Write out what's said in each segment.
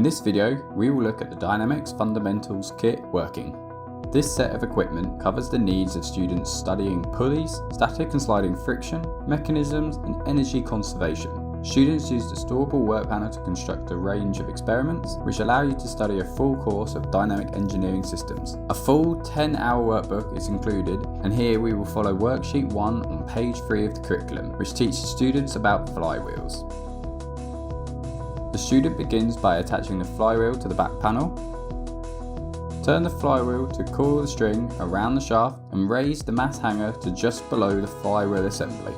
this video, we will look at the EdNex Fundamentals Kit working. This set of equipment covers the needs of students studying pulleys, static and sliding friction, mechanisms and energy conservation. Students use the storable work panel to construct a range of experiments which allow you to study a full course of dynamic engineering systems. A full 10-hour workbook is included, and here we will follow worksheet 1 on page 3 of the curriculum, which teaches students about flywheels. The student begins by attaching the flywheel to the back panel. Turn the flywheel to coil the string around the shaft and raise the mass hanger to just below the flywheel assembly.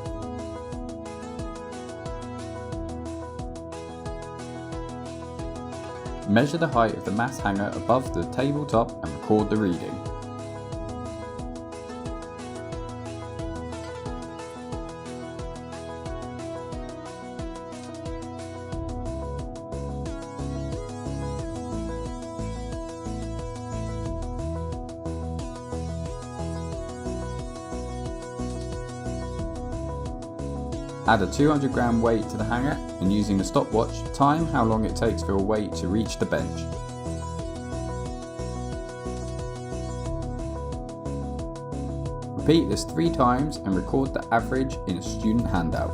Measure the height of the mass hanger above the tabletop and record the reading. Add a 200 gram weight to the hanger and using the stopwatch, time how long it takes for your weight to reach the bench. Repeat this 3 times and record the average in a student handout.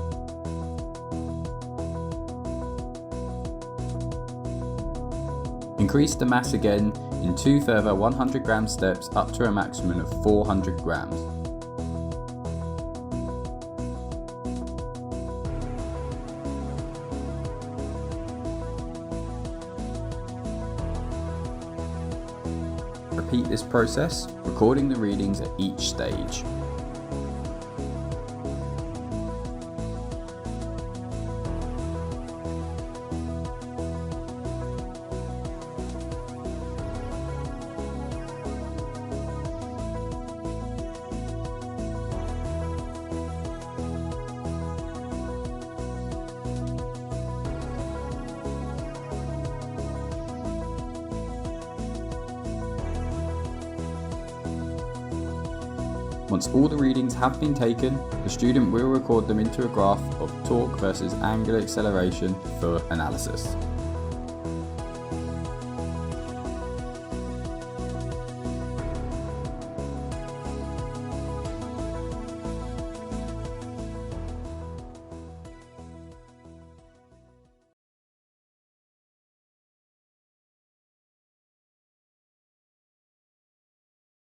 Increase the mass again in 2 further 100 gram steps up to a maximum of 400 grams. Repeat this process, recording the readings at each stage. Once all the readings have been taken, the student will record them into a graph of torque versus angular acceleration for analysis.